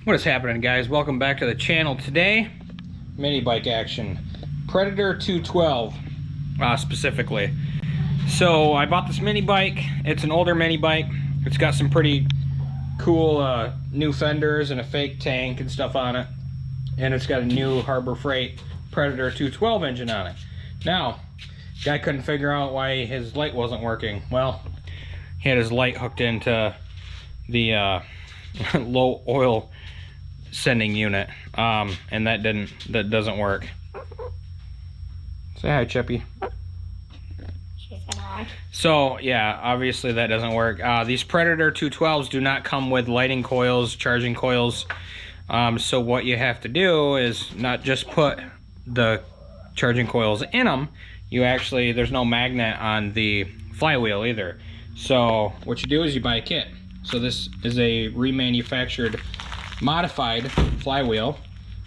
What is happening, guys? Welcome back to the channel. Today, mini bike action. Predator 212 specifically. So I bought this mini bike. It's an older mini bike. It's got some pretty cool new fenders and a fake tank and stuff on it. And it's got a new Harbor Freight Predator 212 engine on it. Now, guy couldn't figure out why his light wasn't working. Well, he had his light hooked into the low oil sending unit, and that doesn't work. Say hi, Chippy. So yeah, obviously that doesn't work. These Predator 212s do not come with lighting coils, charging coils. So what you have to do is not just put the charging coils in them. You actually, there's no magnet on the flywheel either. So what you do is you buy a kit. So this is a remanufactured, modified flywheel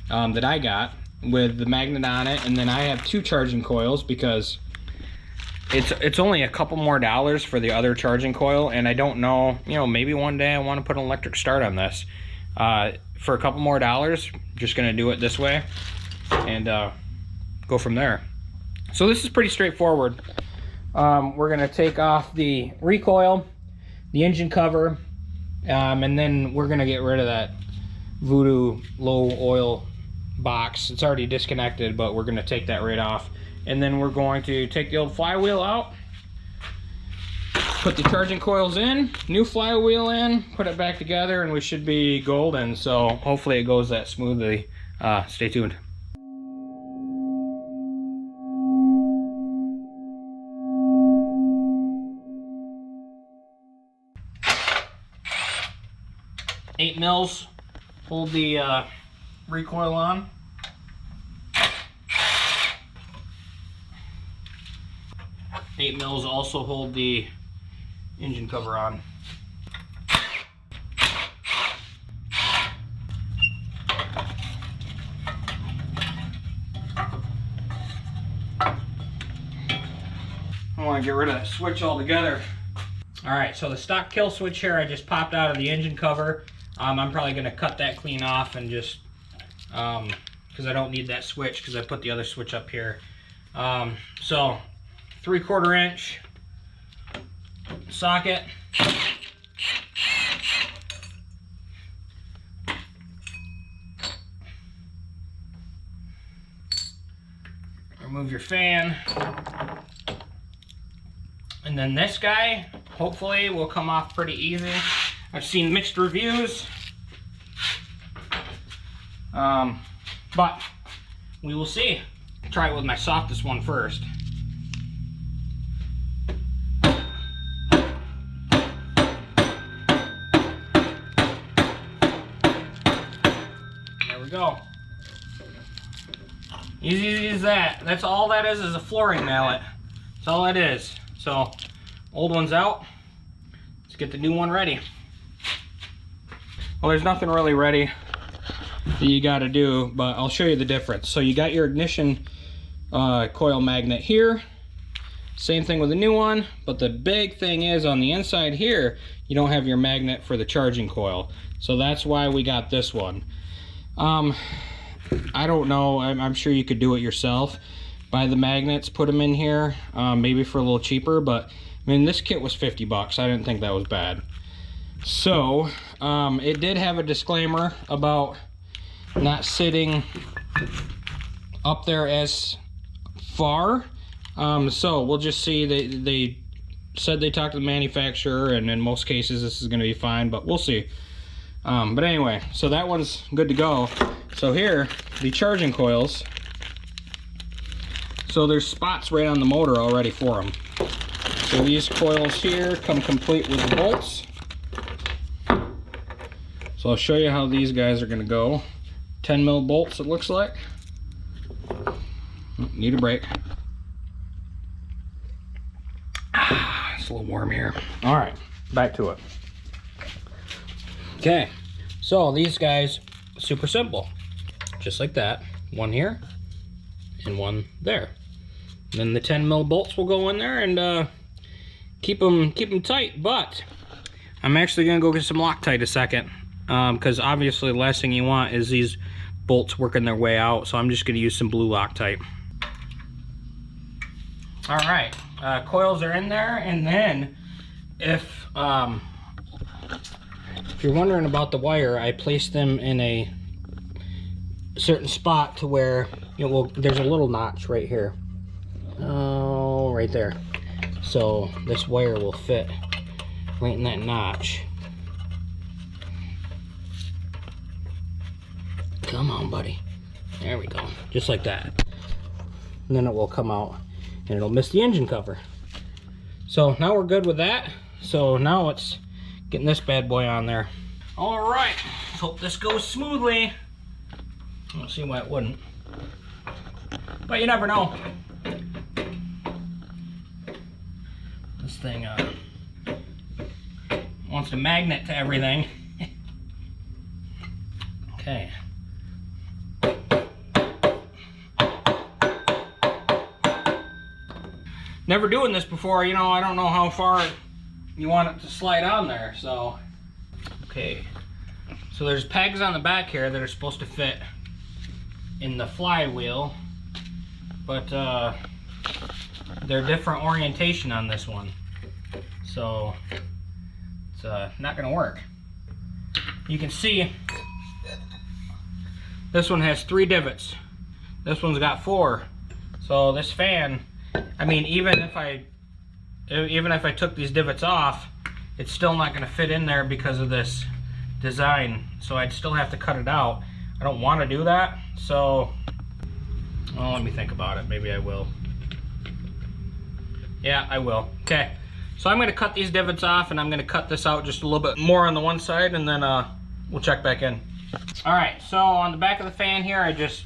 that I got with the magnet on it, and then I have two charging coils because it's only a couple more dollars for the other charging coil, and I don't know, you know, maybe one day I want to put an electric start on this. For a couple more dollars, just gonna do it this way and go from there. So this is pretty straightforward. We're gonna take off the recoil, the engine cover, and then we're gonna get rid of that Voodoo low oil box. It's already disconnected, but we're gonna take that right off. And then we're going to take the old flywheel out, put the charging coils in, new flywheel in, put it back together, and we should be golden. So hopefully it goes that smoothly. Stay tuned. Eight mils hold the recoil on. Eight mils also hold the engine cover on. I want to get rid of that switch altogether. Alright, so the stock kill switch here I just popped out of the engine cover. I'm probably going to cut that clean off and just, because I don't need that switch because I put the other switch up here. So 3/4 inch socket. Remove your fan. And then this guy, hopefully, will come off pretty easy. I've seen mixed reviews, but we will see. Try it with my softest one first. There we go. Easy as that. That's all that is a flooring mallet. That's all it is. So, old one's out. Let's get the new one ready. Well, there's nothing really ready that you got to do, but I'll show you the difference. So you got your ignition coil magnet here. Same thing with the new one, but the big thing is on the inside here, you don't have your magnet for the charging coil. So that's why we got this one. I don't know, I'm sure you could do it yourself. Buy the magnets, put them in here, maybe for a little cheaper, but I mean, this kit was 50 bucks. I didn't think that was bad. So, it did have a disclaimer about not sitting up there as far. So we'll just see. They said they talked to the manufacturer, and in most cases this is going to be fine, but we'll see. But anyway, so that one's good to go. So here, the charging coils. So there's spots right on the motor already for them. So these coils here come complete with the bolts. So I'll show you how these guys are going to go. 10 mil bolts it looks like. Need a break. It's a little warm here. Alright, back to it. Okay, so these guys, super simple. Just like that. One here and one there. And then the 10 mil bolts will go in there and keep them tight, but I'm actually gonna go get some Loctite a second. because obviously the last thing you want is these bolts working their way out. So I'm just going to use some blue Loctite. All right, coils are in there, and then if you're wondering about the wire, I placed them in a certain spot to where there's a little notch right here. Oh, right there. So this wire will fit right in that notch. Come on, buddy. There we go. Just like that. And then it will come out and it'll miss the engine cover. So now we're good with that. So now it's getting this bad boy on there. All right. Hope this goes smoothly. I don't see why it wouldn't. But you never know. This thing wants to magnet to everything. Okay. Never doing this before, I don't know how far you want it to slide on there, so. Okay. So there's pegs on the back here that are supposed to fit in the flywheel, but they're different orientation on this one, so it's not gonna work. You can see this one has 3 divots, this one's got 4. So this fan, I mean, even if I took these divots off, it's still not gonna fit in there because of this design, so I'd still have to cut it out. I don't want to do that, so well, let me think about it. Maybe I will. Yeah, I will. Okay, so I'm going to cut these divots off, and I'm going to cut this out just a little bit more on the one side, and then we'll check back in. All right, so on the back of the fan here, I just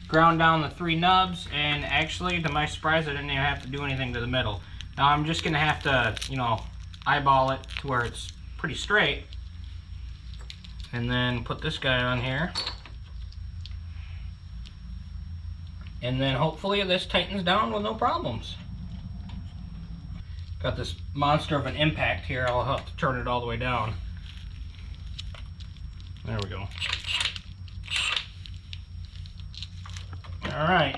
ground down the 3 nubs, and actually, to my surprise, I didn't even have to do anything to the middle. Now I'm just going to have to, eyeball it to where it's pretty straight, and then put this guy on here. And then hopefully this tightens down with no problems. Got this monster of an impact here. I'll have to turn it all the way down. There we go. All right.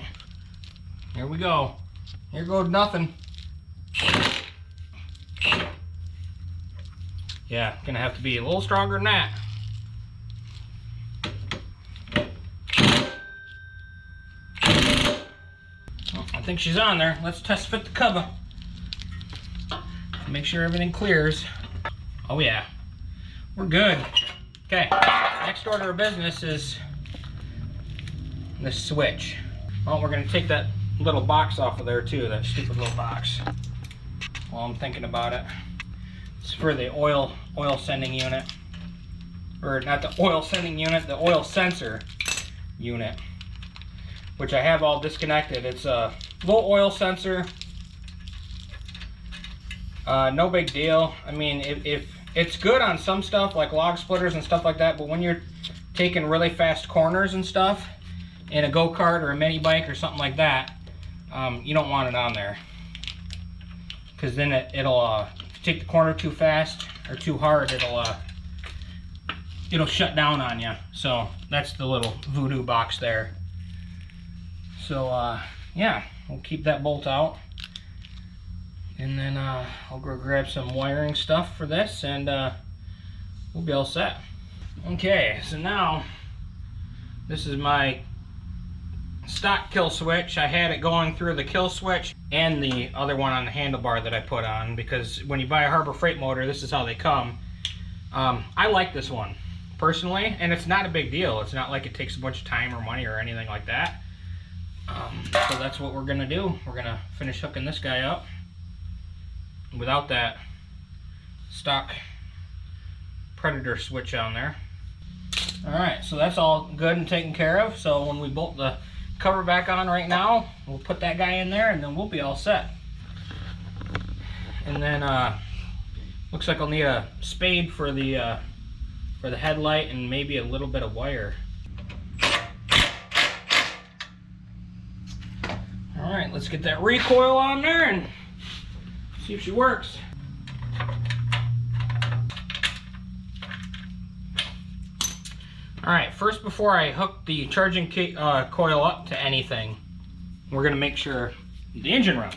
Here we go. Here goes nothing. Yeah, gonna have to be a little stronger than that. I think she's on there. Let's test fit the cover. Make sure everything clears. Oh yeah, we're good. Okay, next order of business is this switch. Well, we're gonna take that little box off of there too, that stupid little box. While I'm thinking about it. It's for the oil sending unit. Or not the oil sending unit, the oil sensor unit. Which I have all disconnected. It's a low oil sensor. No big deal. I mean, if it's good on some stuff like log splitters and stuff like that, but when you're taking really fast corners and stuff in a go-kart or a mini bike or something like that, you don't want it on there, because then it'll if you take the corner too fast or too hard, it'll shut down on you. So that's the little voodoo box there. So yeah, we'll keep that bolt out, and then I'll go grab some wiring stuff for this, and we'll be all set. Okay, so now this is my stock kill switch. I had it going through the kill switch and the other one on the handlebar that I put on, because when you buy a Harbor Freight motor, this is how they come. I like this one personally, and it's not a big deal. It's not like it takes a bunch of time or money or anything like that. So that's what we're gonna do. We're gonna finish hooking this guy up without that stock Predator switch on there. Alright, so that's all good and taken care of. So when we bolt the cover back on right now, we'll put that guy in there, and then we'll be all set. And then looks like I'll need a spade for the headlight, and maybe a little bit of wire. Alright, let's get that recoil on there and see if she works. Alright, first before I hook the charging coil up to anything, we're going to make sure the engine runs.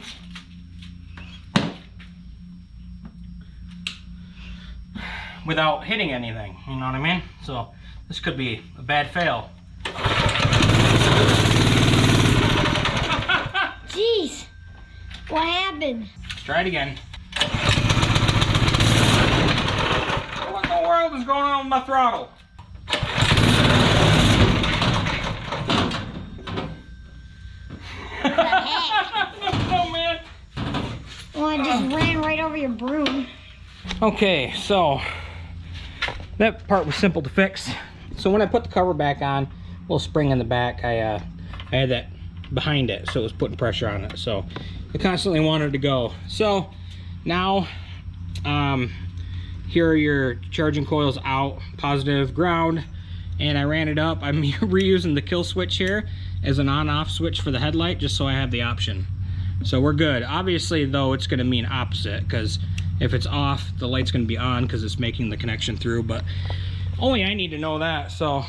Without hitting anything, you know what I mean? So this could be a bad fail. Jeez, what happened? Let's try it again. What in the world is going on with my throttle? What the heck? Oh man. Well, I just ran right over your broom. Okay, so that part was simple to fix. So when I put the cover back on, little spring in the back, I had that behind it, so it was putting pressure on it. So I constantly wanted to go. So now, here are your charging coils out, positive, ground, and I ran it up. I'm reusing the kill switch here as an on-off switch for the headlight, just so I have the option. So we're good. Obviously, though, it's going to mean opposite, because if it's off, the light's going to be on because it's making the connection through, but only I need to know that. So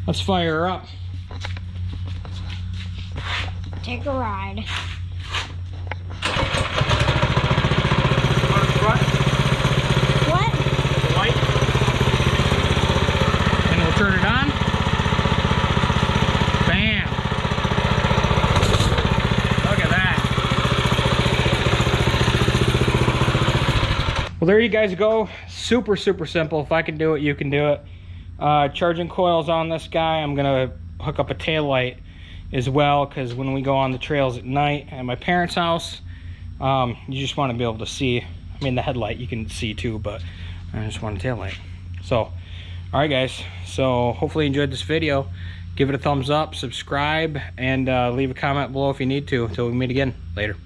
let's fire her up. Take a ride. What? The light. And we'll turn it on. Bam. Look at that. Well, there you guys go. Super simple. If I can do it, you can do it. Charging coils on this guy. I'm gonna hook up a tail light as well, because when we go on the trails at night at my parents' house, you just want to be able to see. I mean, the headlight you can see too, but I just want a tail light. So all right guys, so hopefully you enjoyed this video. Give it a thumbs up, subscribe, and leave a comment below if you need to. Until we meet again, later.